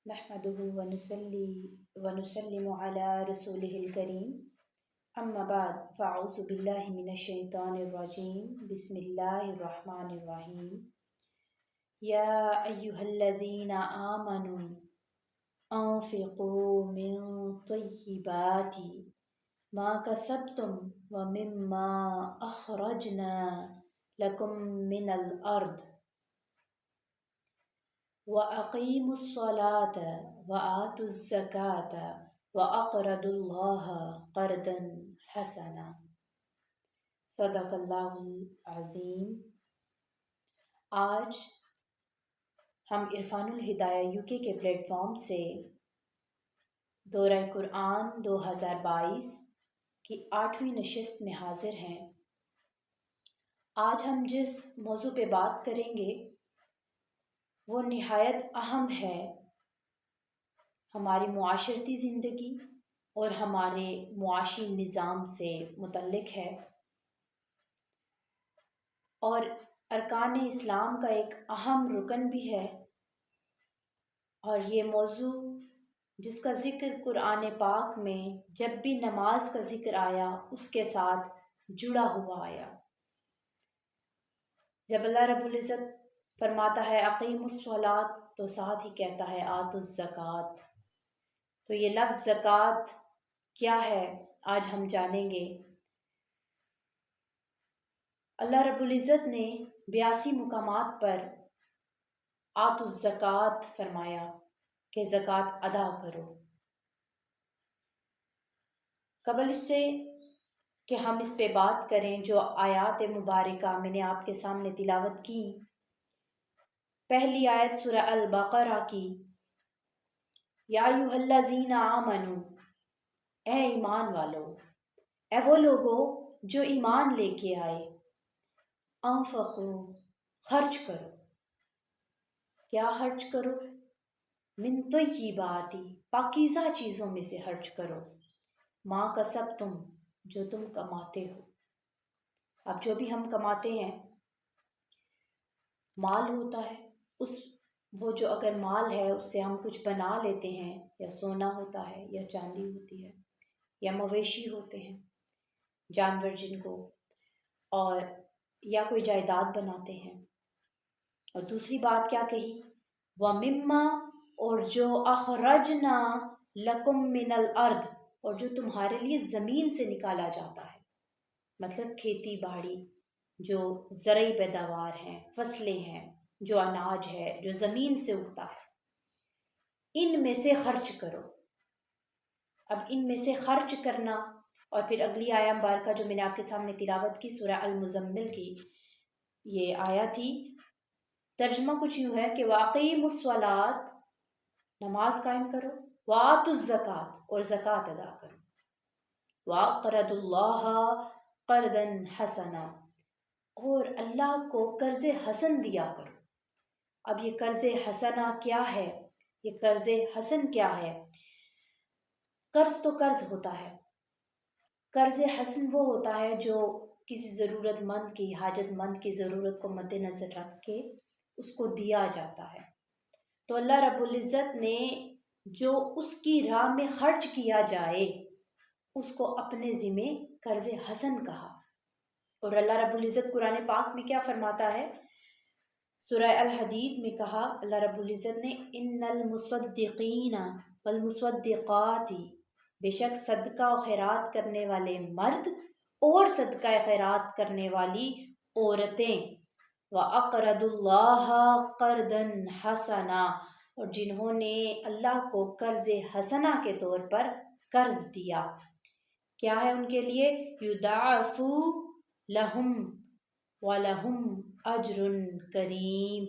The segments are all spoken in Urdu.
نحمده ونسلم على رسوله الكريم اما بعد فاعوذ باللہ من الشیطان الرجیم بسم اللہ الرحمن الرحیم یا ایہا الذین آمنوا انفقوا من طیبات ما کسبتم ومما اخرجنا لکم من الارض وَأَقِيمُوا الصَّلَاةَ وَآتُوا الزَّكَاةَ وَأَقْرِضُوا اللَّهَ قَرْضًا حَسَنًا صدق اللہ العظیم۔ آج ہم عرفان الہدایہ UK کے پلیٹ فارم سے دورہ قرآن 2022 کی 8ویں نشست میں حاضر ہیں۔ آج ہم جس موضوع پہ بات کریں گے وہ نہایت اہم ہے، ہماری معاشرتی زندگی اور ہمارے معاشی نظام سے متعلق ہے، اور ارکان اسلام کا ایک اہم رکن بھی ہے، اور یہ موضوع جس کا ذکر قرآن پاک میں جب بھی نماز کا ذکر آیا اس کے ساتھ جڑا ہوا آیا۔ جب اللہ رب العزت فرماتا ہے اقیم الصلاۃ تو ساتھ ہی کہتا ہے آتوا الزکوٰۃ۔ تو یہ لفظ زکوٰۃ کیا ہے آج ہم جانیں گے۔ اللہ رب العزت نے 82 مقامات پر آتوا الزکوٰۃ فرمایا کہ زکوٰۃ ادا کرو۔ قبل اس سے کہ ہم اس پہ بات کریں، جو آیات مبارکہ میں نے آپ کے سامنے تلاوت کی، پہلی آیت سورہ البقرہ کی، یا ایھا الذین آمنو، اے ایمان والو، اے وہ لوگو جو ایمان لے کے آئے، انفقو، خرچ کرو۔ کیا خرچ کرو؟ من طیبات، پاکیزہ چیزوں میں سے خرچ کرو، ما کسبتم، جو تم کماتے ہو۔ اب جو بھی ہم کماتے ہیں، مال ہوتا ہے، وہ جو اگر مال ہے اس سے ہم کچھ بنا لیتے ہیں، یا سونا ہوتا ہے، یا چاندی ہوتی ہے، یا مویشی ہوتے ہیں، جانور جن کو، اور یا کوئی جائیداد بناتے ہیں۔ اور دوسری بات کیا کہی؟ وَمِمَّا، اور جو اخرجنا لکم من الارض، اور جو تمہارے لیے زمین سے نکالا جاتا ہے، مطلب کھیتی باڑی، جو زرعی پیداوار ہیں، فصلیں ہیں، جو اناج ہے، جو زمین سے اگتا ہے، ان میں سے خرچ کرو۔ اب ان میں سے خرچ کرنا، اور پھر اگلی آیہ مبارکہ جو میں نے آپ کے سامنے تلاوت کی سورہ المزمل کی، یہ آیا تھی، ترجمہ کچھ یوں ہے کہ وَأَقِیمُوا الصَّلَاةَ، نماز قائم کرو، وَآتُوا الزَّکَاةَ، اور زکوٰۃ ادا کرو، وَأَقْرِضُوا اللَّهَ قَرْضًا حَسَنًا، اور اللہ کو قرض حسن دیا کرو۔ اب یہ قرض حسنہ کیا ہے؟ یہ قرض حسن کیا ہے؟ قرض تو قرض ہوتا ہے، قرض حسن وہ ہوتا ہے جو کسی ضرورت مند کی، حاجت مند کی ضرورت کو مد نظر رکھ کے اس کو دیا جاتا ہے۔ تو اللہ رب العزت نے جو اس کی راہ میں خرچ کیا جائے اس کو اپنے ذمے قرض حسن کہا۔ اور اللہ رب العزت قرآن پاک میں کیا فرماتا ہے؟ سورہ الحدید میں کہا اللہ رب العزت نے ان المصدقین والمصدقات، بے شک صدقہ و خیرات کرنے والے مرد اور صدقہ خیرات کرنے والی عورتیں، وَأَقْرَضُوا اللَّهَ قَرْضًا حَسَنًا، اور جنہوں نے اللہ کو قرض حسنہ کے طور پر قرض دیا۔ کیا ہے ان کے لیے؟ یضاعف لہم وَلَهُمْ أَجْرٌ کریم،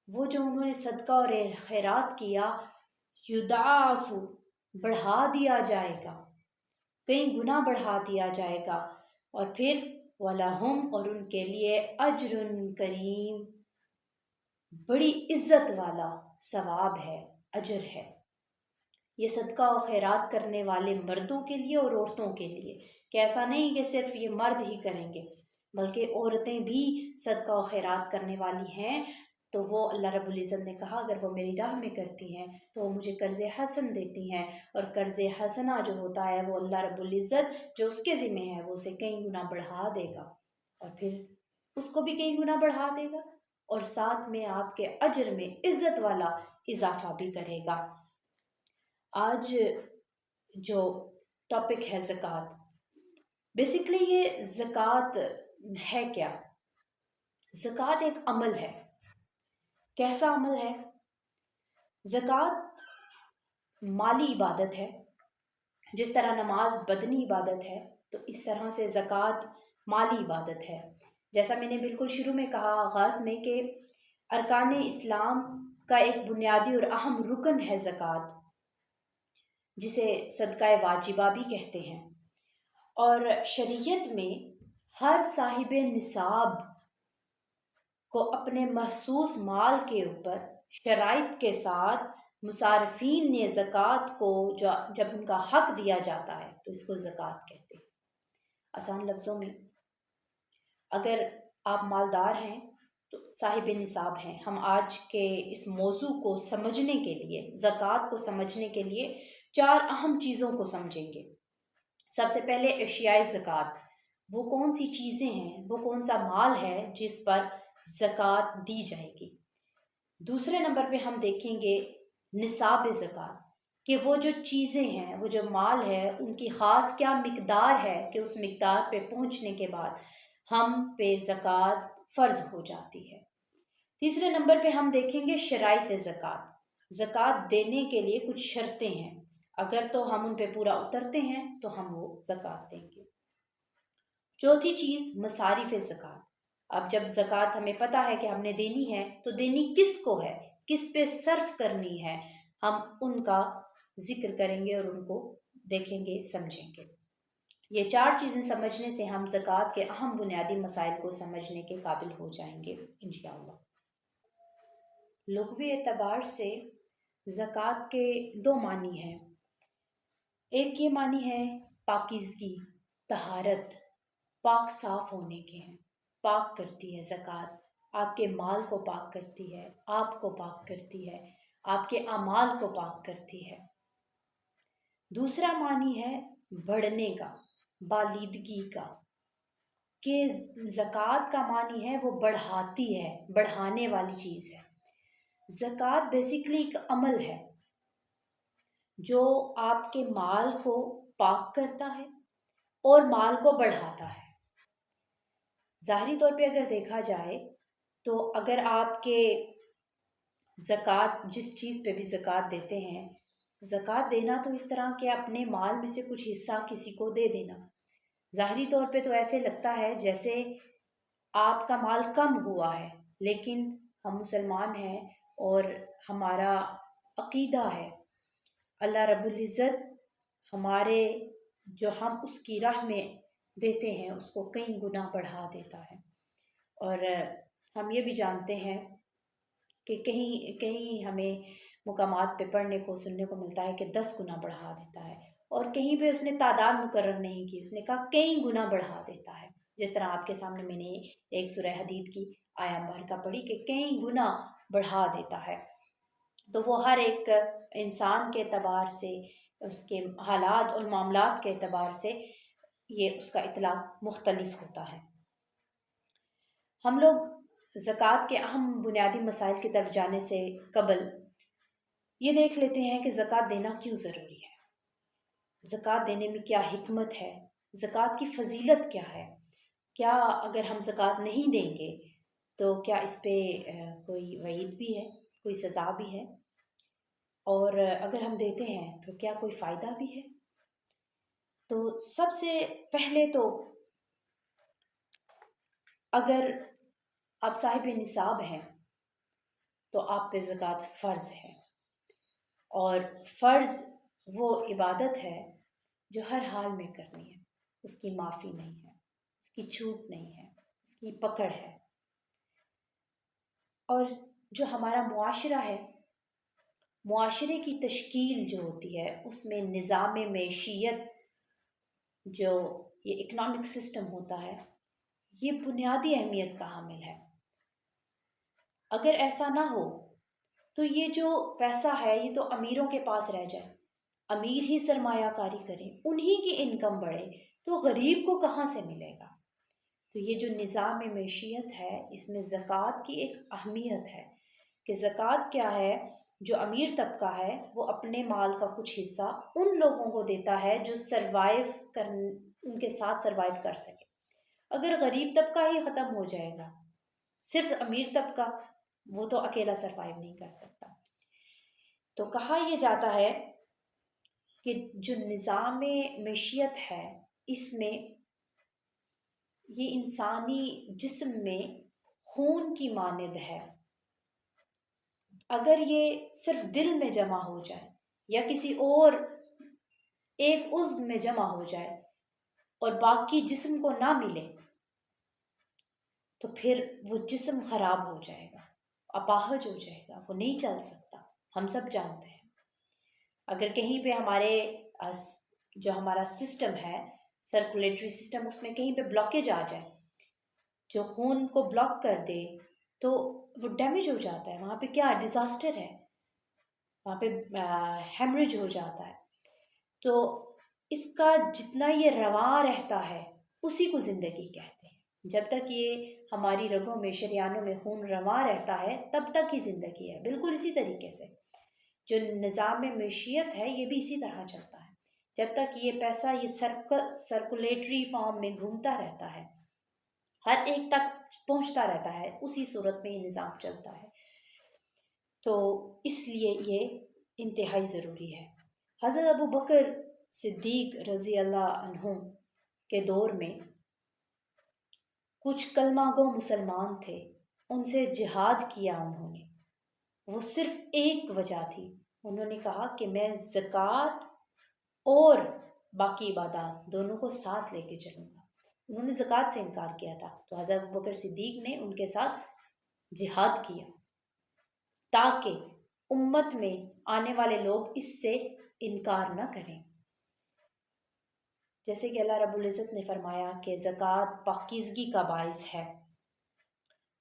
وہ جو انہوں نے صدقہ اور خیرات کیا، یضاعف، بڑھا دیا جائے گا، کئی گنا بڑھا دیا جائے گا، اور پھر وَلَهُمْ، اور ان کے لیے اجر کریم، بڑی عزت والا ثواب ہے، اجر ہے۔ یہ صدقہ و خیرات کرنے والے مردوں کے لیے اور عورتوں کے لیے، کہ ایسا نہیں کہ صرف یہ مرد ہی کریں گے، بلکہ عورتیں بھی صدقہ و خیرات کرنے والی ہیں، تو وہ اللہ رب العزت نے کہا اگر وہ میری راہ میں کرتی ہیں تو وہ مجھے قرض حسن دیتی ہیں، اور قرض حسنہ جو ہوتا ہے وہ اللہ رب العزت جو اس کے ذمہ ہے وہ اسے کئی گنا بڑھا دے گا، اور پھر اس کو بھی کئی گنا بڑھا دے گا، اور ساتھ میں آپ کے اجر میں عزت والا اضافہ بھی کرے گا۔ آج جو ٹاپک ہے زکوٰۃ، بیسیکلی یہ زکوٰۃ ہے کیا؟ زکوٰۃ ایک عمل ہے۔ کیسا عمل ہے؟ زکوٰۃ مالی عبادت ہے، جس طرح نماز بدنی عبادت ہے تو اس طرح سے زکوٰۃ مالی عبادت ہے۔ جیسا میں نے بالکل شروع میں کہا آغاز میں کہ ارکان اسلام کا ایک بنیادی اور اہم رکن ہے زکوٰۃ، جسے صدقہ واجبہ بھی کہتے ہیں، اور شریعت میں ہر صاحب نصاب کو اپنے محسوس مال کے اوپر شرائط کے ساتھ مصارفین نے زکوٰۃ کو جب ان کا حق دیا جاتا ہے تو اس کو زکوٰۃ کہتے ہیں۔ آسان لفظوں میں اگر آپ مالدار ہیں تو صاحب نصاب ہیں۔ ہم آج کے اس موضوع کو سمجھنے کے لیے، زکوٰۃ کو سمجھنے کے لیے 4 اہم چیزوں کو سمجھیں گے۔ سب سے پہلے اشیائے زکوٰۃ، وہ کون سی چیزیں ہیں، وہ کون سا مال ہے جس پر زکوٰۃ دی جائے گی۔ دوسرے نمبر پہ ہم دیکھیں گے نصاب زکوٰۃ، کہ وہ جو چیزیں ہیں، وہ جو مال ہے، ان کی خاص کیا مقدار ہے کہ اس مقدار پہ پہنچنے کے بعد ہم پہ زکوٰۃ فرض ہو جاتی ہے۔ تیسرے نمبر پہ ہم دیکھیں گے شرائط زکوٰۃ، زکوٰۃ دینے کے لیے کچھ شرطیں ہیں، اگر تو ہم ان پہ پورا اترتے ہیں تو ہم وہ زکوٰۃ دیں گے۔ چوتھی چیز مصارف زکوٰۃ، اب جب زکوٰۃ ہمیں پتہ ہے کہ ہم نے دینی ہے تو دینی کس کو ہے، کس پہ صرف کرنی ہے، ہم ان کا ذکر کریں گے اور ان کو دیکھیں گے، سمجھیں گے۔ یہ 4 چیزیں سمجھنے سے ہم زکوٰۃ کے اہم بنیادی مسائل کو سمجھنے کے قابل ہو جائیں گے انشاءاللہ۔ لغوی اعتبار سے زکوٰۃ کے 2 معنی ہیں۔ ایک یہ معنی ہے پاکیزگی، طہارت، پاک صاف ہونے کے ہیں، پاک کرتی ہے زکوٰۃ، آپ کے مال کو پاک کرتی ہے، آپ کو پاک کرتی ہے، آپ کے اعمال کو پاک کرتی ہے۔ دوسرا معنی ہے بڑھنے کا، بالیدگی کا، کہ زکوٰۃ کا معنی ہے وہ بڑھاتی ہے، بڑھانے والی چیز ہے۔ زکوٰۃ بیسیکلی ایک عمل ہے جو آپ کے مال کو پاک کرتا ہے اور مال کو بڑھاتا ہے۔ ظاہری طور پہ اگر دیکھا جائے تو اگر آپ کے زکوٰۃ، جس چیز پہ بھی زکوٰۃ دیتے ہیں، زکوٰۃ دینا تو اس طرح کہ اپنے مال میں سے کچھ حصہ کسی کو دے دینا، ظاہری طور پہ تو ایسے لگتا ہے جیسے آپ کا مال کم ہوا ہے، لیکن ہم مسلمان ہیں اور ہمارا عقیدہ ہے اللہ رب العزت ہمارے جو ہم اس کی راہ میں دیتے ہیں اس کو کئی گنا بڑھا دیتا ہے، اور ہم یہ بھی جانتے ہیں کہ کہیں ہمیں مقامات پہ پڑھنے کو سننے کو ملتا ہے کہ 10 گنا بڑھا دیتا ہے، اور کہیں پہ اس نے تعداد مقرر نہیں کی، اس نے کہا کئی گنا بڑھا دیتا ہے۔ جس طرح آپ کے سامنے میں نے ایک سورہ حدید کی آیا مبارکہ پڑھی کہ کئی گنا بڑھا دیتا ہے، تو وہ ہر ایک انسان کے اعتبار سے، اس کے حالات اور معاملات کے اعتبار سے یہ اس کا اطلاق مختلف ہوتا ہے۔ ہم لوگ زکوٰۃ کے اہم بنیادی مسائل کی طرف جانے سے قبل یہ دیکھ لیتے ہیں کہ زکوٰۃ دینا کیوں ضروری ہے، زکوٰۃ دینے میں کیا حکمت ہے، زکوٰۃ کی فضیلت کیا ہے، کیا اگر ہم زکوٰۃ نہیں دیں گے تو کیا اس پہ کوئی وعید بھی ہے، کوئی سزا بھی ہے، اور اگر ہم دیتے ہیں تو کیا کوئی فائدہ بھی ہے۔ تو سب سے پہلے تو اگر آپ صاحب نصاب ہیں تو آپ پہ زکوٰۃ فرض ہے، اور فرض وہ عبادت ہے جو ہر حال میں کرنی ہے، اس کی معافی نہیں ہے، اس کی چھوٹ نہیں ہے، اس کی پکڑ ہے۔ اور جو ہمارا معاشرہ ہے، معاشرے کی تشکیل جو ہوتی ہے اس میں نظام معیشیت، جو یہ اکنامک سسٹم ہوتا ہے، یہ بنیادی اہمیت کا حامل ہے۔ اگر ایسا نہ ہو تو یہ جو پیسہ ہے یہ تو امیروں کے پاس رہ جائے، امیر ہی سرمایہ کاری کریں، انہی کی انکم بڑھے، تو غریب کو کہاں سے ملے گا؟ تو یہ جو نظام معیشت ہے اس میں زکوٰۃ کی ایک اہمیت ہے کہ زکوٰۃ کیا ہے؟ جو امیر طبقہ ہے وہ اپنے مال کا کچھ حصہ ان لوگوں کو دیتا ہے جو ان کے ساتھ سروائیو کر سکے۔ اگر غریب طبقہ ہی ختم ہو جائے گا، صرف امیر طبقہ، وہ تو اکیلا سروائیو نہیں کر سکتا۔ تو کہا یہ جاتا ہے کہ جو نظام معیشت ہے اس میں یہ انسانی جسم میں خون کی مانند ہے، اگر یہ صرف دل میں جمع ہو جائے یا کسی اور ایک عضو میں جمع ہو جائے اور باقی جسم کو نہ ملے تو پھر وہ جسم خراب ہو جائے گا، اپاہج ہو جائے گا، وہ نہیں چل سکتا۔ ہم سب جانتے ہیں اگر کہیں پہ جو ہمارا سسٹم ہے سرکولیٹری سسٹم، اس میں کہیں پہ بلاکیج آ جائے، جو خون کو بلاک کر دے تو وہ ڈیمیج ہو جاتا ہے، وہاں پہ کیا ڈیزاسٹر ہے، وہاں پہ ہیمریج ہو جاتا ہے۔ تو اس کا جتنا یہ رواں رہتا ہے اسی کو زندگی کہتے ہیں۔ جب تک یہ ہماری رگوں میں شریانوں میں خون رواں رہتا ہے تب تک ہی زندگی ہے۔ بالکل اسی طریقے سے جو نظام معیشت ہے یہ بھی اسی طرح چلتا ہے، جب تک یہ پیسہ یہ سرکولیٹری فارم میں گھومتا رہتا ہے، ہر ایک تک پہنچتا رہتا ہے، اسی صورت میں یہ نظام چلتا ہے۔ تو اس لیے یہ انتہائی ضروری ہے۔ حضرت ابو بکر صدیق رضی اللہ عنہ کے دور میں کچھ کلمہ گو مسلمان تھے، ان سے جہاد کیا انہوں نے، وہ صرف ایک وجہ تھی، انہوں نے کہا کہ میں زکوٰۃ اور باقی عبادات دونوں کو ساتھ لے کے چلوں گا۔ انہوں نے زکوٰۃ سے انکار کیا تھا تو حضرت ابو بکر صدیق نے ان کے ساتھ جہاد کیا تاکہ امت میں آنے والے لوگ اس سے انکار نہ کریں۔ جیسے کہ اللہ رب العزت نے فرمایا کہ زکوٰۃ پاکیزگی کا باعث ہے۔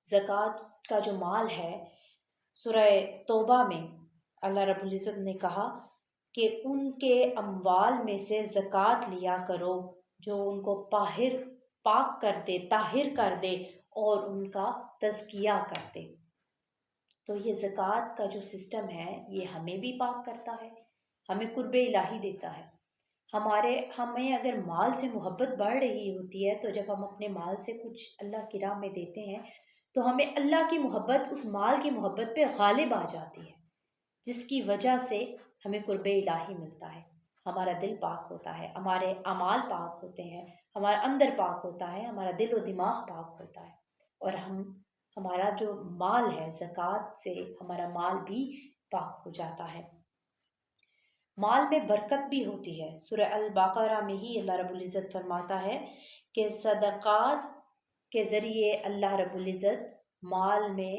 زکوٰۃ کا جو مال ہے، سورہ توبہ میں اللہ رب العزت نے کہا کہ ان کے اموال میں سے زکوٰۃ لیا کرو جو ان کو پاک کر دے، طاہر کر دے اور ان کا تزکیہ کر دے۔ تو یہ زکوٰۃ کا جو سسٹم ہے یہ ہمیں بھی پاک کرتا ہے، ہمیں قرب الہی دیتا ہے۔ ہمیں اگر مال سے محبت بڑھ رہی ہوتی ہے تو جب ہم اپنے مال سے کچھ اللہ کی راہ میں دیتے ہیں تو ہمیں اللہ کی محبت اس مال کی محبت پہ غالب آ جاتی ہے، جس کی وجہ سے ہمیں قرب الہی ملتا ہے، ہمارا دل پاک ہوتا ہے، ہمارے اعمال پاک ہوتے ہیں، ہمارا اندر پاک ہوتا ہے، ہمارا دل و دماغ پاک ہوتا ہے، اور ہمارا جو مال ہے زکوٰۃ سے ہمارا مال بھی پاک ہو جاتا ہے۔ مال میں برکت بھی ہوتی ہے۔ سورہ البقرہ میں ہی اللہ رب العزت فرماتا ہے کہ صدقات کے ذریعے اللہ رب العزت مال میں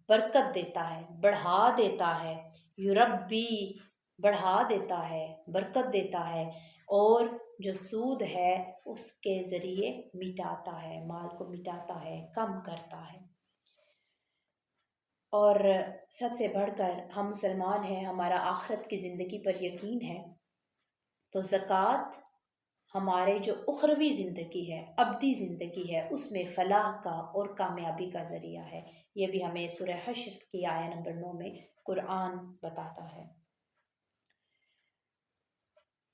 برکت دیتا ہے، بڑھا دیتا ہے، یربی بڑھا دیتا ہے، برکت دیتا ہے، اور جو سود ہے اس کے ذریعے مٹاتا ہے، مال کو مٹاتا ہے، کم کرتا ہے۔ اور سب سے بڑھ کر ہم مسلمان ہیں، ہمارا آخرت کی زندگی پر یقین ہے، تو زکوٰۃ ہمارے جو اخروی زندگی ہے، ابدی زندگی ہے، اس میں فلاح کا اور کامیابی کا ذریعہ ہے۔ یہ بھی ہمیں سورہ حشر کی آیہ نمبر 9 میں قرآن بتاتا ہے۔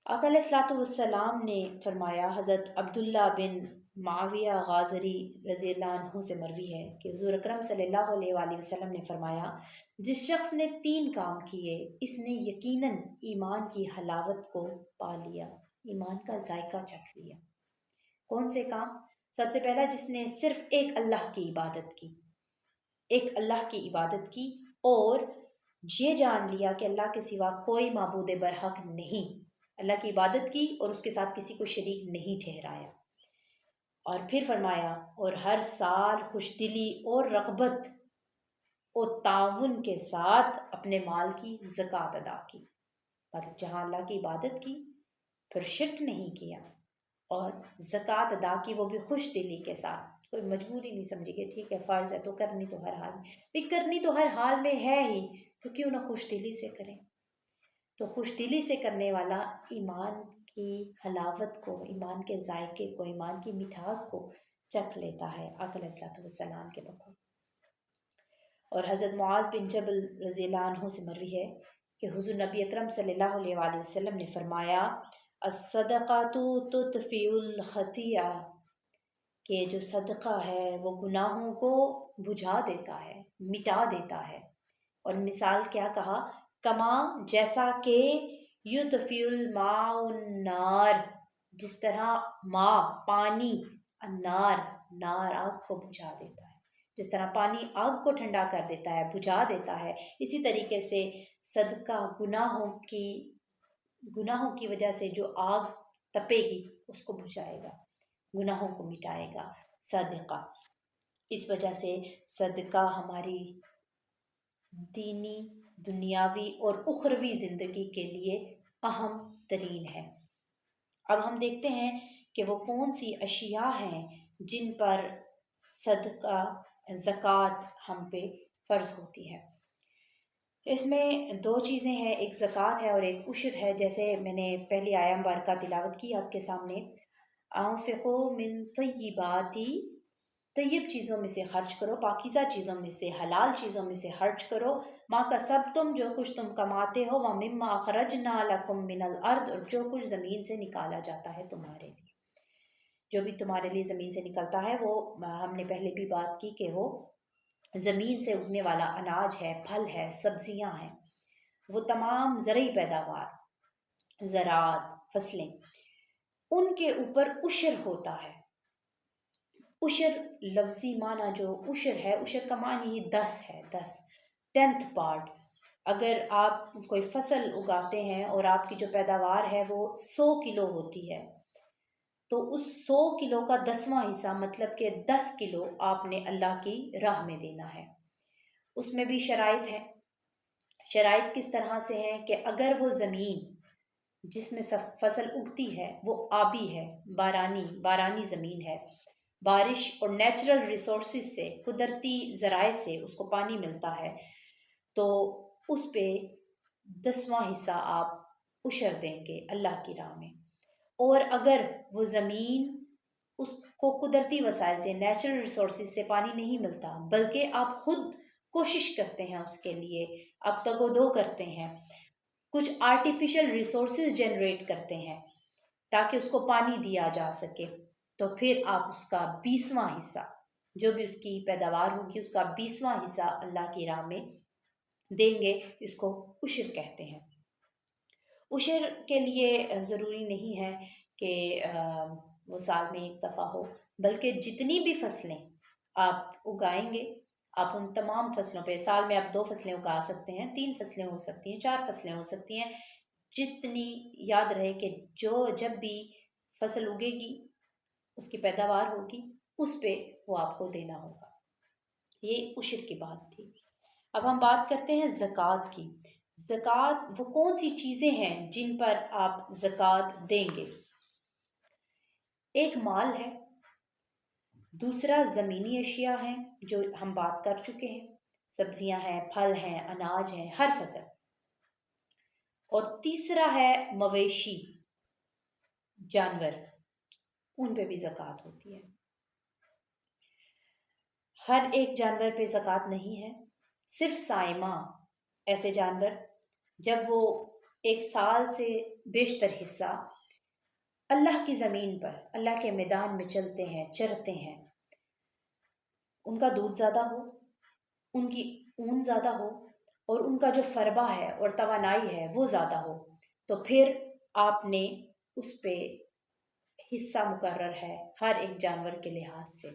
آقا علیہ الصلوۃ والسلام نے فرمایا، حضرت عبداللہ بن معاویہ غازری رضی اللہ عنہ سے مروی ہے کہ حضور اکرم صلی اللہ علیہ وآلہ وسلم نے فرمایا، جس شخص نے 3 کام کیے اس نے یقیناً ایمان کی حلاوت کو پا لیا، ایمان کا ذائقہ چکھ لیا۔ کون سے کام؟ سب سے پہلا، جس نے صرف ایک اللہ کی عبادت کی، ایک اللہ کی عبادت کی اور یہ جان لیا کہ اللہ کے سوا کوئی معبود برحق نہیں، اللہ کی عبادت کی اور اس کے ساتھ کسی کو شریک نہیں ٹھہرایا۔ اور پھر فرمایا، اور ہر سال خوش دلی اور رغبت اور تعاون کے ساتھ اپنے مال کی زکوٰۃ ادا کی، مطلب جہاں اللہ کی عبادت کی، پھر شرک نہیں کیا اور زکوٰۃ ادا کی، وہ بھی خوش دلی کے ساتھ، کوئی مجبوری نہیں سمجھے کہ ٹھیک ہے فرض ہے تو کرنی تو ہر حال میں، بھی کرنی تو ہر حال میں ہے ہی، تو کیوں نہ خوش دلی سے کریں۔ تو خوش دلی سے کرنے والا ایمان کی حلاوت کو، ایمان کے ذائقے کو، ایمان کی مٹھاس کو چکھ لیتا ہے آقا علیہ الصلوۃ والسلام کے بقول۔ اور حضرت معاذ بن جبل رضی اللہ عنہ سے مروی ہے کہ حضور نبی اکرم صلی اللہ علیہ وآلہ وسلم نے فرمایا الصدقۃ تطفئ الخطیئہ، کہ جو صدقہ ہے وہ گناہوں کو بجھا دیتا ہے، مٹا دیتا ہے۔ اور مثال کیا کہا، کما جیسا کہ یطفئ الماء النار، جس طرح ماء پانی، النار نار آگ کو بجھا دیتا ہے، جس طرح پانی آگ کو ٹھنڈا کر دیتا ہے، بجھا دیتا ہے، اسی طریقے سے صدقہ گناہوں کی وجہ سے جو آگ تپے گی اس کو بجھائے گا، گناہوں کو مٹائے گا صدقہ۔ اس وجہ سے صدقہ ہماری دینی، دنیاوی اور اخروی زندگی کے لیے اہم ترین ہے۔ اب ہم دیکھتے ہیں کہ وہ کون سی اشیاء ہیں جن پر صدقہ، زکوٰۃ ہم پہ فرض ہوتی ہے۔ اس میں دو چیزیں ہیں، ایک زکوٰۃ ہے اور ایک عشر ہے۔ جیسے میں نے پہلی آیہ مبارکہ تلاوت کی آپ کے سامنے، انفقوا من طیبات، طیب چیزوں میں سے خرچ کرو، پاکیزہ چیزوں میں سے، حلال چیزوں میں سے خرچ کرو، ما کسبتم جو کچھ تم کماتے ہو، ومما اخرجنا لکم من الارض، اور جو کچھ زمین سے نکالا جاتا ہے تمہارے لیے، جو بھی تمہارے لیے زمین سے نکلتا ہے، وہ ہم نے پہلے بھی بات کی کہ وہ زمین سے اگنے والا اناج ہے، پھل ہے، سبزیاں ہیں، وہ تمام زرعی پیداوار، زراعت، فصلیں، ان کے اوپر عشر ہوتا ہے۔ عشر لفظی معنی جو عشر ہے، عشر کا معنی ہی 10 ہے، 10th پارٹ۔ اگر آپ کوئی فصل اگاتے ہیں اور آپ کی جو پیداوار ہے وہ 100 کلو ہوتی ہے، تو اس 100 کلو کا 10واں حصہ، مطلب کہ 10 کلو آپ نے اللہ کی راہ میں دینا ہے۔ اس میں بھی شرائط ہیں۔ شرائط کس طرح سے ہیں کہ اگر وہ زمین جس میں فصل اگتی ہے وہ آبی ہے، بارانی زمین ہے، بارش اور نیچرل ریسورسز سے، قدرتی ذرائع سے اس کو پانی ملتا ہے، تو اس پہ 10واں حصہ آپ عشر دیں گے اللہ کی راہ میں۔ اور اگر وہ زمین اس کو قدرتی وسائل سے، نیچرل ریسورسز سے پانی نہیں ملتا، بلکہ آپ خود کوشش کرتے ہیں اس کے لیے، آپ تگ و دو کرتے ہیں، کچھ آرٹیفیشل ریسورسز جنریٹ کرتے ہیں تاکہ اس کو پانی دیا جا سکے، تو پھر آپ اس کا 20واں حصہ، جو بھی اس کی پیداوار ہوگی اس کا 20واں حصہ اللہ کی راہ میں دیں گے۔ اس کو عشر کہتے ہیں۔ عشر کے لیے ضروری نہیں ہے کہ وہ سال میں ایک دفعہ ہو، بلکہ جتنی بھی فصلیں آپ اگائیں گے، آپ ان تمام فصلوں پہ، سال میں آپ 2 فصلیں اگا سکتے ہیں، 3 فصلیں ہو سکتی ہیں، 4 فصلیں ہو سکتی ہیں، جتنی، یاد رہے کہ جب بھی فصل اگے گی، اس کی پیداوار ہوگی، اس پہ وہ آپ کو دینا ہوگا۔ یہ عشر کی بات تھی۔ اب ہم بات کرتے ہیں زکوٰۃ کی۔ زکوٰۃ وہ کون سی چیزیں ہیں جن پر آپ زکوٰۃ دیں گے؟ ایک مال ہے، دوسرا زمینی اشیاء ہیں جو ہم بات کر چکے ہیں، سبزیاں ہیں، پھل ہیں، اناج ہیں، ہر فصل، اور تیسرا ہے مویشی، جانور، ان پہ بھی زکوٰۃ ہوتی ہے۔ ہر ایک جانور پہ زکوٰۃ نہیں ہے، صرف صائمہ ایسے جانور جب وہ 1 سال سے بیشتر حصہ اللہ کی زمین پر، اللہ کے میدان میں چلتے ہیں، چرتے ہیں، ان کا دودھ زیادہ ہو، ان کی اون زیادہ ہو، اور ان کا جو فربہ ہے اور توانائی ہے وہ زیادہ ہو، تو پھر آپ نے اس پہ حصہ مقرر ہے ہر ایک جانور کے لحاظ سے۔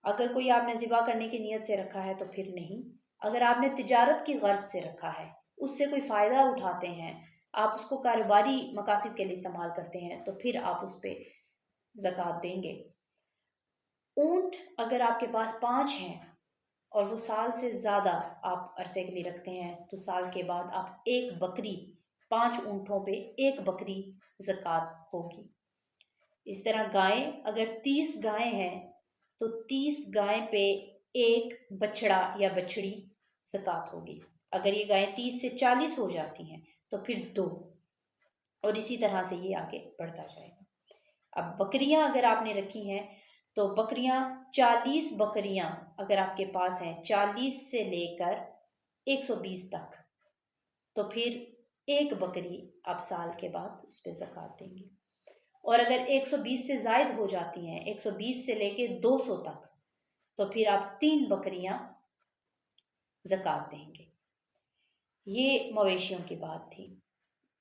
اگر کوئی آپ نے ذبح کرنے کی نیت سے رکھا ہے تو پھر نہیں۔ اگر آپ نے تجارت کی غرض سے رکھا ہے، اس سے کوئی فائدہ اٹھاتے ہیں، آپ اس کو کاروباری مقاصد کے لیے استعمال کرتے ہیں، تو پھر آپ اس پہ زکوٰۃ دیں گے۔ اونٹ اگر آپ کے پاس 5 ہیں اور وہ سال سے زیادہ آپ عرصے کے لیے رکھتے ہیں، تو سال کے بعد آپ 1 بکری، 5 اونٹوں پہ 1 بکری زکوٰۃ ہوگی۔ اس طرح گائیں، اگر 30 گائیں ہیں تو 30 گائیں پہ ایک بچڑا یا بچڑی زکوٰۃ ہوگی۔ اگر یہ گائیں 30 سے 40 ہو جاتی ہیں تو پھر 2، اور اسی طرح سے یہ آگے بڑھتا جائے گا۔ اب بکریاں اگر آپ نے رکھی ہیں تو بکریاں 40 بکریاں اگر آپ کے پاس ہیں، 40 سے لے کر 120 تک، تو پھر ایک بکری آپ سال کے بعد اس پہ زکوٰۃ دیں گے۔ اور اگر 120 سے زائد ہو جاتی ہیں، 120 سے لے کے 200 تک، تو پھر آپ 3 بکریاں زکوٰۃ دیں گے۔ یہ مویشیوں کی بات تھی۔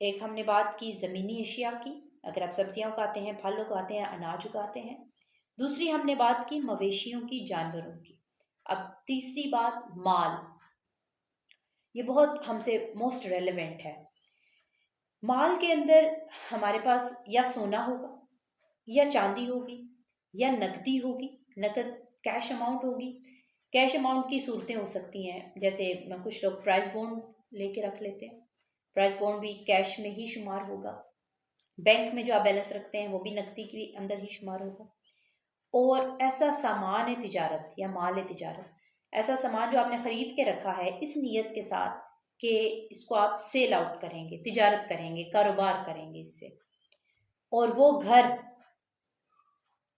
ایک ہم نے بات کی زمینی اشیاء کی، اگر آپ سبزیاں اگاتے ہیں، پھل اگاتے ہیں، اناج اگاتے ہیں۔ دوسری ہم نے بات کی مویشیوں کی، جانوروں کی۔ اب تیسری بات مال، یہ بہت ہم سے موسٹ ریلیونٹ ہے۔ مال کے اندر ہمارے پاس یا سونا ہوگا، یا چاندی ہوگی، یا نقدی ہوگی، نقد کیش اماؤنٹ ہوگی۔ کیش اماؤنٹ کی صورتیں ہو سکتی ہیں، جیسے کچھ لوگ پرائز بونڈ لے کے رکھ لیتے ہیں، پرائز بونڈ بھی کیش میں ہی شمار ہوگا۔ بینک میں جو آپ بیلنس رکھتے ہیں وہ بھی نقدی کے اندر ہی شمار ہوگا۔ اور ایسا سامان تجارت یا مال تجارت، ایسا سامان جو آپ نے خرید کے رکھا ہے اس نیت کے ساتھ کہ اس کو آپ سیل آؤٹ کریں گے، تجارت کریں گے، کاروبار کریں گے اس سے، اور وہ گھر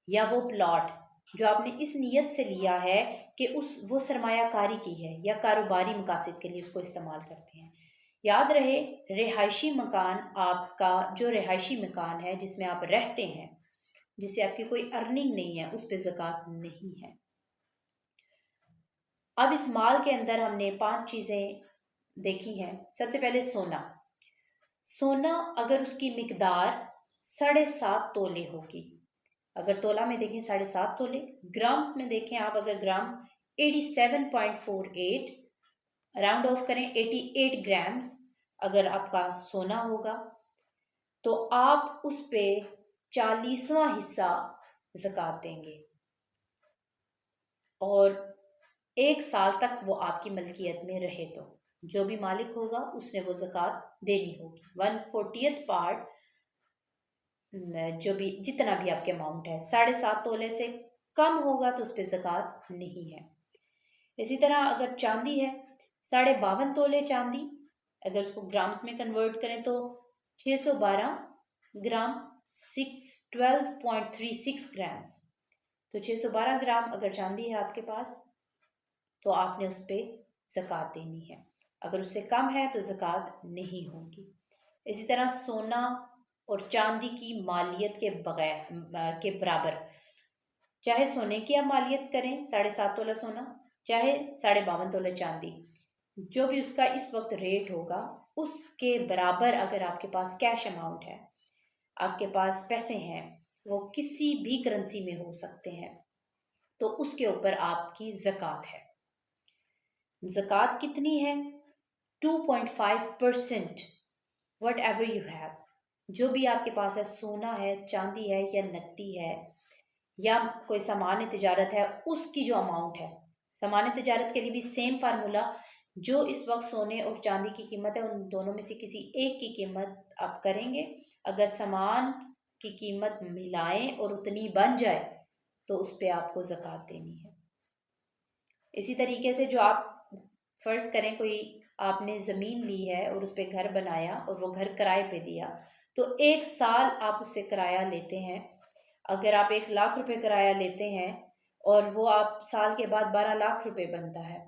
یا وہ پلاٹ جو آپ نے اس نیت سے لیا ہے کہ وہ سرمایہ کاری کی ہے یا کاروباری مقاصد کے لیے اس کو استعمال کرتے ہیں۔ یاد رہے، رہائشی مکان، آپ کا جو رہائشی مکان ہے جس میں آپ رہتے ہیں، جس سے آپ کی کوئی ارننگ نہیں ہے، اس پہ زکوٰۃ نہیں ہے۔ اب اس مال کے اندر ہم نے 5 چیزیں دیکھی ہیں۔ سب سے پہلے سونا۔ سونا اگر اس کی مقدار 7.5 تولے ہوگی، اگر تولہ میں دیکھیں 7.5 تولے، گرامز میں دیکھیں آپ، اگر گرام 87.48، راؤنڈ آف کریں 88 گرامز اگر آپ کا سونا ہوگا تو آپ اس پہ 40واں حصہ زکوٰۃ دیں گے، اور 1 سال تک وہ آپ کی ملکیت میں رہے تو جو بھی مالک ہوگا اس نے وہ زکوٰۃ دینی ہوگی۔ 1/40 پارٹ جو بھی جتنا بھی آپ کے اماؤنٹ ہے، 7.5 تولے سے کم ہوگا تو اس پہ زکوٰۃ نہیں ہے۔ اسی طرح اگر چاندی ہے، 52.5 تولے چاندی، اگر اس کو گرامز میں کنورٹ کریں تو 612 گرام، 12.36 گرامز، تو 612 گرام اگر چاندی ہے آپ کے پاس تو آپ نے اس پہ زکوٰۃ دینی ہے۔ اگر اس سے کم ہے تو زکوٰۃ نہیں ہوگی۔ اسی طرح سونا اور چاندی کی مالیت کے برابر، چاہے سونے کی آپ مالیت کریں 7.5 تولہ سونا، چاہے 52.5 تولہ چاندی، جو بھی اس کا اس وقت ریٹ ہوگا اس کے برابر اگر آپ کے پاس کیش اماؤنٹ ہے، آپ کے پاس پیسے ہیں، وہ کسی بھی کرنسی میں ہو سکتے ہیں، تو اس کے اوپر آپ کی زکوٰۃ ہے۔ زکوٰۃ کتنی ہے؟ 2.5%، وٹ ایور یو ہیو، جو بھی آپ کے پاس ہے، سونا ہے، چاندی ہے، یا نقدی ہے، یا کوئی سامان تجارت ہے، اس کی جو اماؤنٹ ہے۔ سامان تجارت کے لیے بھی سیم فارمولا، جو اس وقت سونے اور چاندی کی قیمت ہے ان دونوں میں سے کسی ایک کی قیمت آپ کریں گے، اگر سامان کی قیمت ملائیں اور اتنی بن جائے تو اس پہ آپ کو زکوٰۃ دینی ہے۔ اسی طریقے سے جو آپ فرض کریں کوئی آپ نے زمین لی ہے اور اس پہ گھر بنایا اور وہ گھر کرائے پہ دیا، تو 1 سال آپ اس سے کرایہ لیتے ہیں۔ اگر آپ 1 لاکھ روپے کرایہ لیتے ہیں اور وہ آپ سال کے بعد 12 لاکھ روپے بنتا ہے،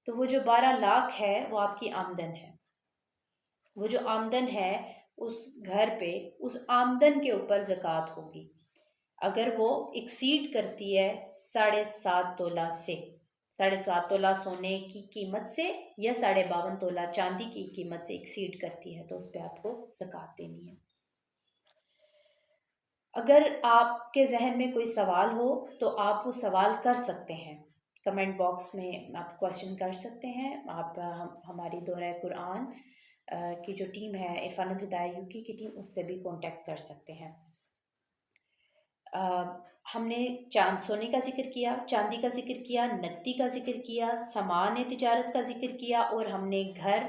تو وہ جو 12 لاکھ ہے وہ آپ کی آمدن ہے۔ وہ جو آمدن ہے اس گھر پہ، اس آمدن کے اوپر زکوٰۃ ہوگی۔ اگر وہ ایکسیڈ کرتی ہے 7.5 تولہ سے، 7.5 تولہ سونے کی قیمت سے یا 52.5 تولہ چاندی کی قیمت سے ایکسیڈ کرتی ہے تو اس پہ آپ کو زکوٰۃ دینی ہے۔ اگر آپ کے ذہن میں کوئی سوال ہو تو آپ وہ سوال کر سکتے ہیں، کمنٹ باکس میں آپ کوشچن کر سکتے ہیں۔ آپ ہماری دورہ قرآن کی جو ٹیم ہے، عرفان الہدایہ UK کی ٹیم، اس سے بھی کانٹیکٹ کر سکتے ہیں۔ ہم نے سونے کا ذکر کیا، چاندی کا ذکر کیا، نقدی کا ذکر کیا، سامان تجارت کا ذکر کیا، اور ہم نے گھر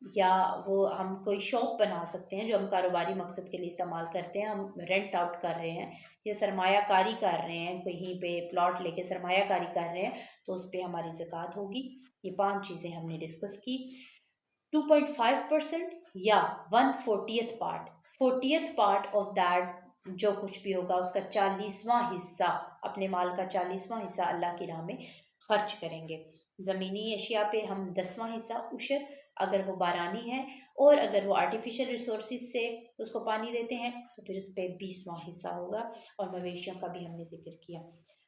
یا وہ ہم کوئی شاپ بنا سکتے ہیں جو ہم کاروباری مقصد کے لیے استعمال کرتے ہیں، ہم رینٹ آؤٹ کر رہے ہیں یا سرمایہ کاری کر رہے ہیں، کہیں پہ پلاٹ لے کے سرمایہ کاری کر رہے ہیں، تو اس پہ ہماری زکوٰۃ ہوگی۔ یہ 5 چیزیں ہم نے ڈسکس کی۔ 2.5% یا 1/40 part, 40th part of that جو کچھ بھی ہوگا اس کا 40واں حصہ، اپنے مال کا 40واں حصہ اللہ کی راہ میں خرچ کریں گے۔ زمینی اشیاء پہ ہم 10واں حصہ عشر، اگر وہ بارانی ہے، اور اگر وہ آرٹیفیشل ریسورسز سے اس کو پانی دیتے ہیں تو پھر اس پہ 20واں حصہ ہوگا، اور مویشیوں کا بھی ہم نے ذکر کیا۔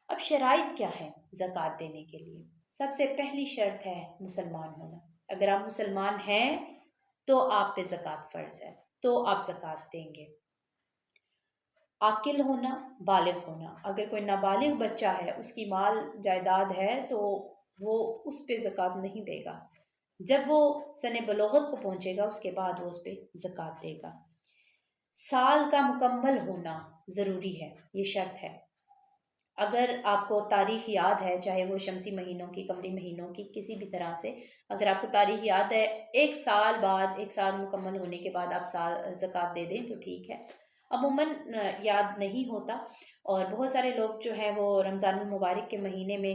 اب شرائط کیا ہے زکوٰۃ دینے کے لیے؟ سب سے پہلی شرط ہے مسلمان ہونا۔ اگر آپ مسلمان ہیں تو آپ پہ زکوٰۃ فرض ہے، تو آپ زکوٰۃ دیں گے۔ عاقل ہونا، بالغ ہونا۔ اگر کوئی نابالغ بچہ ہے، اس کی مال جائیداد ہے، تو وہ اس پہ زکوٰۃ نہیں دے گا۔ جب وہ سن بلوغت کو پہنچے گا اس کے بعد وہ اس پہ زکوٰۃ دے گا۔ سال کا مکمل ہونا ضروری ہے، یہ شرط ہے۔ اگر آپ کو تاریخ یاد ہے، چاہے وہ شمسی مہینوں کی، قمری مہینوں کی، کسی بھی طرح سے اگر آپ کو تاریخ یاد ہے، 1 سال مکمل ہونے کے بعد آپ زکوٰۃ دے دیں تو ٹھیک ہے۔ عموماً یاد نہیں ہوتا، اور بہت سارے لوگ جو ہیں وہ رمضان المبارک کے مہینے میں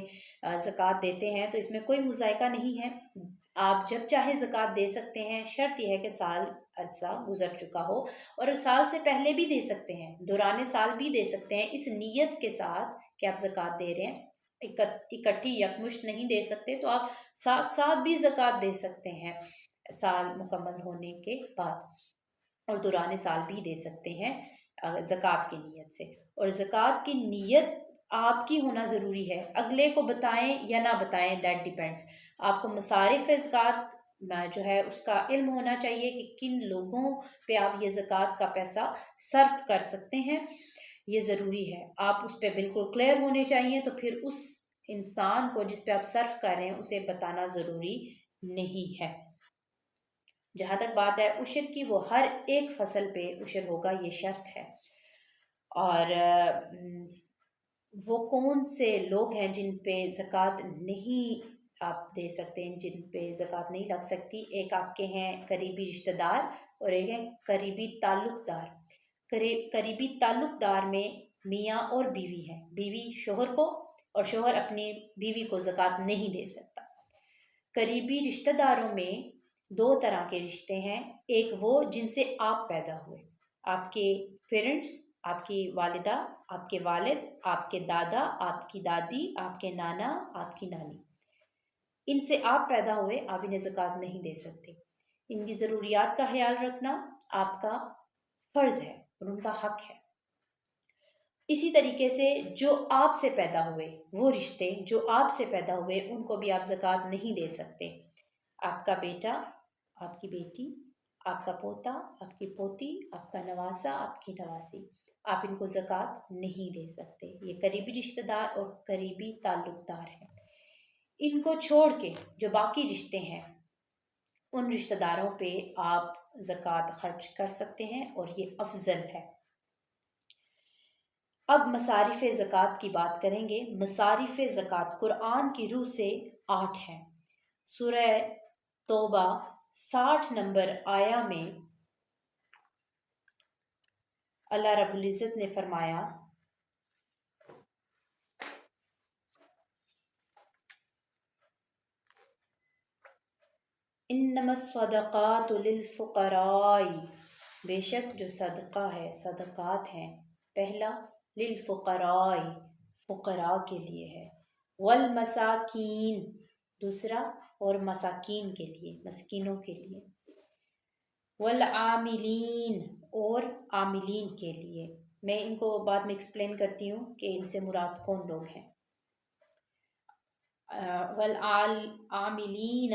زکوٰۃ دیتے ہیں، تو اس میں کوئی مذائقہ نہیں ہے، آپ جب چاہے زکوٰۃ دے سکتے ہیں۔ شرط یہ ہے کہ سال عرصہ گزر چکا ہو، اور سال سے پہلے بھی دے سکتے ہیں، دوران سال بھی دے سکتے ہیں، اس نیت کے ساتھ کہ آپ زکوٰۃ دے رہے ہیں۔ اکٹھی یکمشت نہیں دے سکتے تو آپ ساتھ ساتھ بھی زکوٰۃ دے سکتے ہیں سال مکمل ہونے کے بعد، اور دوران سال بھی دے سکتے ہیں زکوٰۃ کی نیت سے۔ اور زکوٰۃ کی نیت آپ کی ہونا ضروری ہے، اگلے کو بتائیں یا نہ بتائیں دیٹ ڈیپینڈس۔ آپ کو مصارف زکوٰۃ جو ہے اس کا علم ہونا چاہیے کہ کن لوگوں پہ آپ یہ زکوٰۃ کا پیسہ صرف کر سکتے ہیں، یہ ضروری ہے۔ آپ اس پہ بالکل کلیئر ہونے چاہیے، تو پھر اس انسان کو جس پہ آپ صرف کر رہے ہیں اسے بتانا ضروری نہیں ہے۔ جہاں تک بات ہے عشر کی، وہ ہر ایک فصل پہ عشر ہوگا، یہ شرط ہے۔ اور وہ کون سے لوگ ہیں جن پہ زکوٰۃ نہیں آپ دے سکتے ہیں، جن پہ زکوٰۃ نہیں لگ سکتی؟ ایک آپ کے ہیں قریبی رشتہ دار، اور ایک ہیں قریبی تعلق دار۔ قریبی تعلق دار میں میاں اور بیوی ہیں، بیوی شوہر کو اور شوہر اپنی بیوی کو زکوٰۃ نہیں دے سکتا۔ قریبی رشتہ داروں میں 2 طرح کے رشتے ہیں، ایک وہ جن سے آپ پیدا ہوئے، آپ کے پیرنٹس، آپ کی والدہ، آپ کے والد، آپ کے دادا، آپ کی دادی، آپ کے نانا، آپ کی نانی، ان سے آپ پیدا ہوئے، آپ انہیں زکوٰۃ نہیں دے سکتے۔ ان کی ضروریات کا خیال رکھنا آپ کا فرض ہے اور ان کا حق ہے۔ اسی طریقے سے جو آپ سے پیدا ہوئے، وہ رشتے جو آپ سے پیدا ہوئے، ان کو بھی آپ زکوٰۃ نہیں دے سکتے۔ آپ کا بیٹا، آپ کی بیٹی، آپ کا پوتا، آپ کی پوتی، آپ کا نواسا، آپ کی نواسی، آپ ان کو زکوٰۃ نہیں دے سکتے۔ یہ قریبی رشتہ دار اور قریبی تعلق دار ہیں۔ ان کو چھوڑ کے جو باقی رشتے ہیں، ان رشتہ داروں پہ آپ زکوٰۃ خرچ کر سکتے ہیں، اور یہ افضل ہے۔ اب مصارف زکوٰۃ کی بات کریں گے۔ مصارف زکوٰۃ قرآن کی روح سے 8 ہیں۔ سورہ توبہ 60 نمبر آیا میں اللہ رب العزت نے فرمایا، انما الصدقات للفقراء، بے شک جو صدقہ ہے، صدقات ہیں، پہلا للفقراء، فقراء کے لیے ہے، والمساکین، دوسرا اور مساکین کے لیے، مسکینوں کے لیے، والعاملین، اور عاملین کے لیے۔ میں ان کو بعد میں ایکسپلین کرتی ہوں کہ ان سے مراد کون لوگ ہیں۔ والعاملین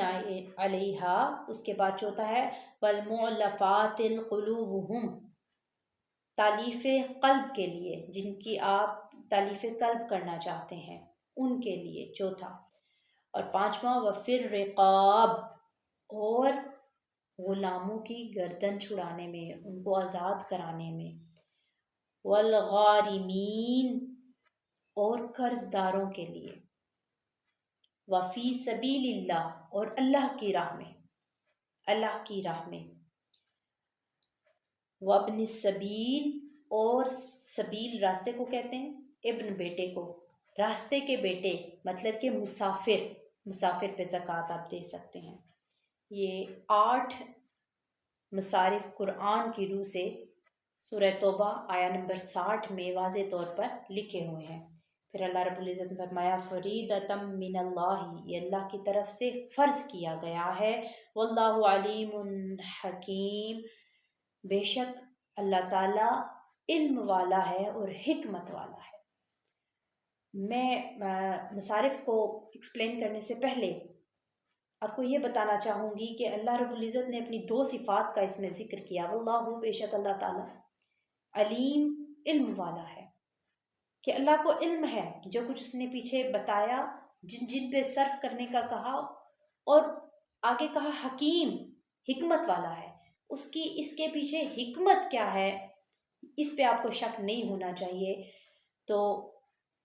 علیہا، اس کے بعد چوتھا ہے والمؤلفات القلوبہم، تالیف قلب کے لیے، جن کی آپ تالیف قلب کرنا چاہتے ہیں ان کے لیے، چوتھا۔ اور پانچواں وفی الرقاب، اور غلاموں کی گردن چھڑانے میں، ان کو آزاد کرانے میں، والغارمین، اور قرض داروں کے لیے، وفی سبیل اللہ، اور اللہ کی راہ میں، اللہ کی راہ میں، وابن السبیل، اور سبیل راستے کو کہتے ہیں، ابن بیٹے کو، راستے کے بیٹے، مطلب کہ مسافر پہ زکوٰۃ آپ دے سکتے ہیں۔ یہ 8 مصارف قرآن کی روح سے سورہ توبہ آیا نمبر 60 میں واضح طور پر لکھے ہوئے ہیں۔ پھر اللہ رب العزت نے فرمایا فریدۃ من اللہ، یہ اللہ کی طرف سے فرض کیا گیا ہے، واللہ علیم حکیم، بے شک اللہ تعالیٰ علم والا ہے اور حکمت والا ہے۔ میں مصارف کو ایکسپلین کرنے سے پہلے آپ کو یہ بتانا چاہوں گی کہ اللہ رب العزت نے اپنی 2 صفات کا اس میں ذکر کیا، واللہ، بے شک اللہ تعالیٰ، علیم، علم والا ہے، کہ اللہ کو علم ہے جو کچھ اس نے پیچھے بتایا، جن پہ صرف کرنے کا کہا، اور آگے کہا حکیم، حکمت والا ہے، اس کے پیچھے حکمت کیا ہے اس پہ آپ کو شک نہیں ہونا چاہیے۔ تو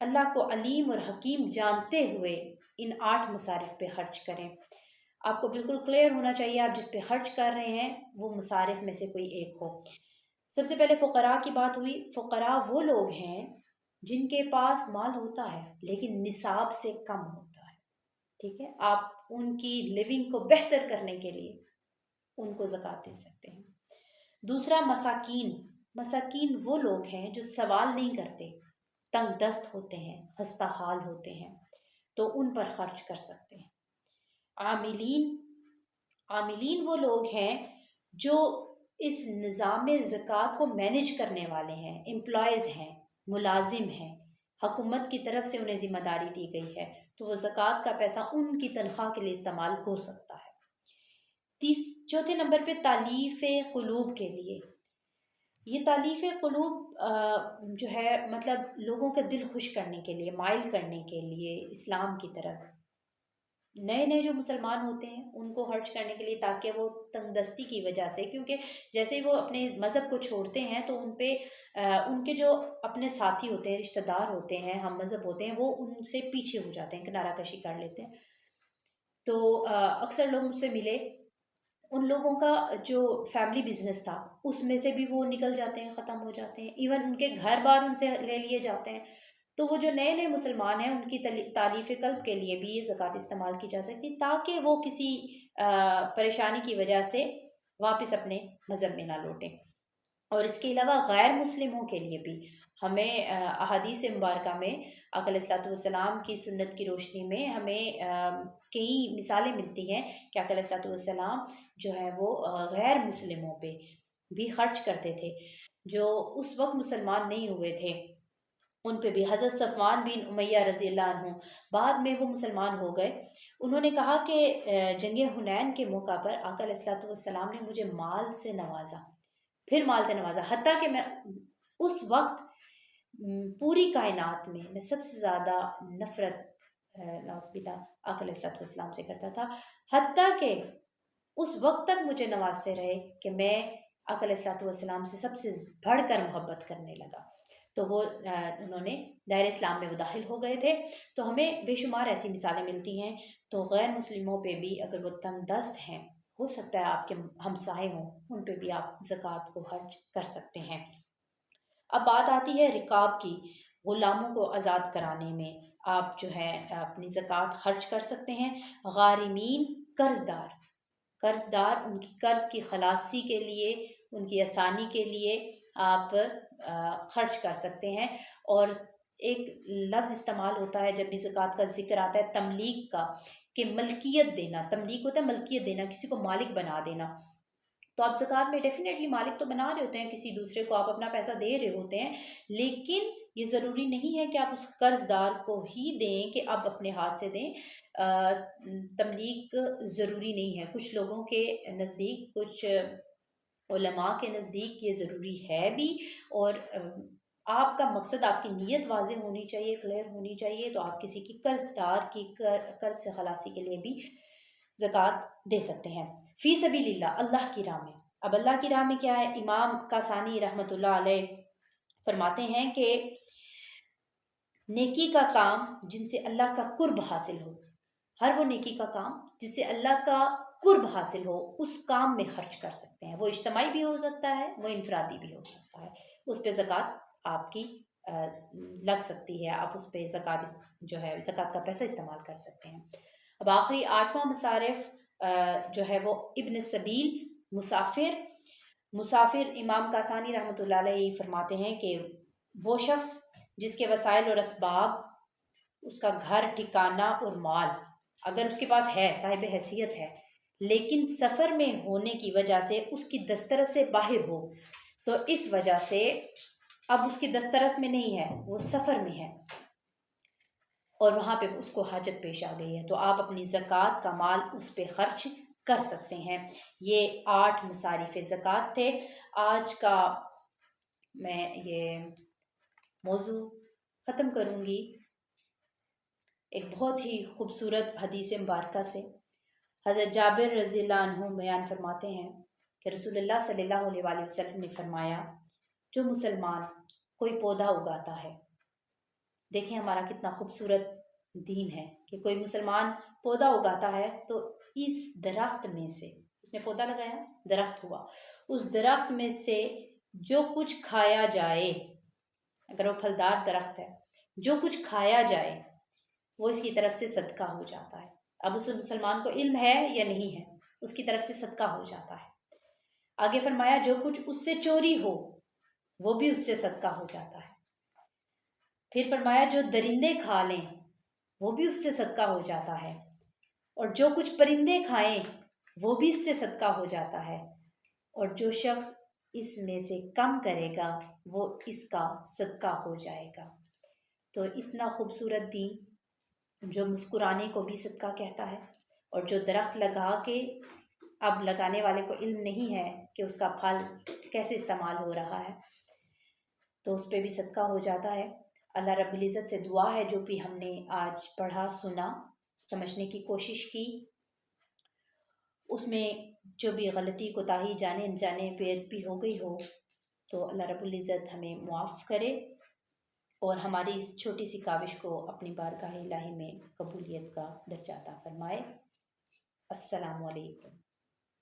اللہ کو علیم اور حکیم جانتے ہوئے ان 8 مصارف پہ خرچ کریں۔ آپ کو بالکل کلیئر ہونا چاہیے آپ جس پہ خرچ کر رہے ہیں وہ مصارف میں سے کوئی ایک ہو۔ سب سے پہلے فقراء کی بات ہوئی۔ فقراء وہ لوگ ہیں جن کے پاس مال ہوتا ہے لیکن نصاب سے کم ہوتا ہے، ٹھیک ہے، آپ ان کی لیونگ کو بہتر کرنے کے لیے ان کو زکوٰۃ دے سکتے ہیں۔ دوسرا مساکین وہ لوگ ہیں جو سوال نہیں کرتے، تنگ دست ہوتے ہیں، خستہ حال ہوتے ہیں، تو ان پر خرچ کر سکتے ہیں۔ عاملین وہ لوگ ہیں جو اس نظام زکوٰۃ کو مینیج کرنے والے ہیں، امپلائیز ہیں، ملازم ہیں، حکومت کی طرف سے انہیں ذمہ داری دی گئی ہے، تو وہ زکوٰۃ کا پیسہ ان کی تنخواہ کے لیے استعمال ہو سکتا ہے۔ چوتھے نمبر پہ تالیف قلوب کے لیے، یہ تالیف قلوب جو ہے مطلب لوگوں کا دل خوش کرنے کے لیے، مائل کرنے کے لیے اسلام کی طرف، نئے جو مسلمان ہوتے ہیں ان کو خرچ کرنے کے لیے، تاکہ وہ تنگ دستی کی وجہ سے، کیونکہ جیسے ہی وہ اپنے مذہب کو چھوڑتے ہیں تو ان پہ ان کے جو اپنے ساتھی ہوتے ہیں، رشتہ دار ہوتے ہیں، ہم مذہب ہوتے ہیں، وہ ان سے پیچھے ہو جاتے ہیں، کنارہ کشی کر لیتے ہیں۔ تو اکثر لوگ مجھ سے ملے، ان لوگوں کا جو فیملی بزنس تھا اس میں سے بھی وہ نکل جاتے ہیں، ختم ہو جاتے ہیں، ایون ان کے گھر بار ان سے لے لیے جاتے ہیں۔ تو وہ جو نئے مسلمان ہیں ان کی تالیف قلب کے لیے بھی یہ زکوٰۃ استعمال کی جا سکتی، تاکہ وہ کسی پریشانی کی وجہ سے واپس اپنے مذہب میں نہ لوٹیں۔ اور اس کے علاوہ غیر مسلموں کے لیے بھی ہمیں احادیث مبارکہ میں آقا علیہ الصلوۃ والسلام کی سنت کی روشنی میں ہمیں کئی مثالیں ملتی ہیں کہ آقا علیہ الصلوۃ والسلام جو ہے وہ غیر مسلموں پہ بھی خرچ کرتے تھے، جو اس وقت مسلمان نہیں ہوئے تھے، ان پہ بھی۔ حضرت صفوان بن امیہ رضی اللہ عنہ بعد میں وہ مسلمان ہو گئے، انہوں نے کہا کہ جنگ حنین کے موقع پر آقا علیہ الصلوۃ والسلام نے مجھے مال سے نوازا، پھر مال سے نوازا، حتیٰ کہ میں اس وقت پوری کائنات میں سب سے زیادہ نفرت نعوذ باللہ آقا علیہ الصلوۃ والسلام سے کرتا تھا، حتیٰ کہ اس وقت تک مجھے نوازتے رہے کہ میں آقا علیہ الصلوۃ والسلام سے سب سے بڑھ کر محبت کرنے لگا۔ تو وہ انہوں نے دائرہ اسلام میں وہ داخل ہو گئے تھے۔ تو ہمیں بے شمار ایسی مثالیں ملتی ہیں۔ تو غیر مسلموں پہ بھی اگر وہ تنگ دست ہیں، ہو سکتا ہے آپ کے ہمسائے ہوں، ان پہ بھی آپ زکوٰۃ کو خرچ کر سکتے ہیں۔ اب بات آتی ہے رقاب کی، غلاموں کو آزاد کرانے میں آپ جو ہے اپنی زکوٰۃ خرچ کر سکتے ہیں۔ غارمین، قرض دار، ان کی قرض کی خلاصی کے لیے، ان کی آسانی کے لیے آپ خرچ کر سکتے ہیں۔ اور ایک لفظ استعمال ہوتا ہے جب بھی زکوٰۃ کا ذکر آتا ہے تملیک کا، کہ ملکیت دینا، تملیک ہوتا ہے ملکیت دینا، کسی کو مالک بنا دینا۔ تو آپ زکوٰۃ میں ڈیفینیٹلی مالک تو بنا رہے ہوتے ہیں، کسی دوسرے کو آپ اپنا پیسہ دے رہے ہوتے ہیں، لیکن یہ ضروری نہیں ہے کہ آپ اس قرض دار کو ہی دیں کہ آپ اپنے ہاتھ سے دیں۔ تملیک ضروری نہیں ہے، کچھ لوگوں کے نزدیک، کچھ علماء کے نزدیک یہ ضروری ہے بھی، اور آپ کا مقصد، آپ کی نیت واضح ہونی چاہیے، کلیئر ہونی چاہیے، تو آپ کسی کی قرض دار کی قرض سے خلاصی کے لیے بھی زکوٰۃ دے سکتے ہیں۔ فی سبیل اللہ، اللہ کی راہ میں۔ اب اللہ کی راہ میں کیا ہے؟ امام کاسانی رحمۃ اللہ علیہ فرماتے ہیں کہ نیکی کا کام جن سے اللہ کا قرب حاصل ہو، ہر وہ نیکی کا کام جس سے اللہ کا قرب حاصل ہو اس کام میں خرچ کر سکتے ہیں. وہ اجتماعی بھی ہو سکتا ہے، وہ انفرادی بھی ہو سکتا ہے. اس پہ زکوٰۃ آپ کی لگ سکتی ہے، آپ اس پہ زکوٰۃ جو ہے زکوٰۃ کا پیسہ استعمال کر سکتے ہیں. اب آخری 8واں مصارف جو ہے وہ ابن سبیل، مسافر امام کاسانی رحمۃ اللہ علیہ فرماتے ہیں کہ وہ شخص جس کے وسائل اور اسباب، اس کا گھر ٹھکانہ اور مال اگر اس کے پاس ہے، صاحب حیثیت ہے، لیکن سفر میں ہونے کی وجہ سے اس کی دسترس سے باہر ہو، تو اس وجہ سے اب اس کی دسترس میں نہیں ہے، وہ سفر میں ہے اور وہاں پہ اس کو حاجت پیش آ گئی ہے، تو آپ اپنی زکوٰۃ کا مال اس پہ خرچ کر سکتے ہیں. یہ 8 مصارف زکوٰۃ تھے. آج کا میں یہ موضوع ختم کروں گی ایک بہت ہی خوبصورت حدیث مبارکہ سے. حضرت جابر رضی اللہ عنہ بیان فرماتے ہیں کہ رسول اللہ صلی اللہ علیہ وآلہ وسلم نے فرمایا، جو مسلمان کوئی پودا اگاتا ہے، دیکھیں ہمارا کتنا خوبصورت دین ہے کہ کوئی مسلمان پودا اگاتا ہے تو اس درخت میں سے، اس نے پودا لگایا، درخت ہوا، اس درخت میں سے جو کچھ کھایا جائے، اگر وہ پھلدار درخت ہے، جو کچھ کھایا جائے وہ اس کی طرف سے صدقہ ہو جاتا ہے. اب اس مسلمان کو علم ہے یا نہیں ہے، اس کی طرف سے صدقہ ہو جاتا ہے. آگے فرمایا جو کچھ اس سے چوری ہو وہ بھی اس سے صدقہ ہو جاتا ہے. پھر فرمایا جو درندے کھا لیں وہ بھی اس سے صدقہ ہو جاتا ہے، اور جو کچھ پرندے کھائیں وہ بھی اس سے صدقہ ہو جاتا ہے، اور جو شخص اس میں سے کم کرے گا وہ اس کا صدقہ ہو جائے گا. تو اتنا خوبصورت دین جو مسکرانے کو بھی صدقہ کہتا ہے، اور جو درخت لگا کے اب لگانے والے کو علم نہیں ہے کہ اس کا پھل کیسے استعمال ہو رہا ہے تو اس پہ بھی صدقہ ہو جاتا ہے. اللہ رب العزت سے دعا ہے جو بھی ہم نے آج پڑھا، سنا، سمجھنے کی کوشش کی، اس میں جو بھی غلطی کوتاہی جانے انجانے بے ادبی ہو گئی ہو تو اللہ رب العزت ہمیں معاف کرے اور ہماری اس چھوٹی سی کاوش کو اپنی بارگاہ الہی میں قبولیت کا درجہ عطا فرمائے. السلام علیکم.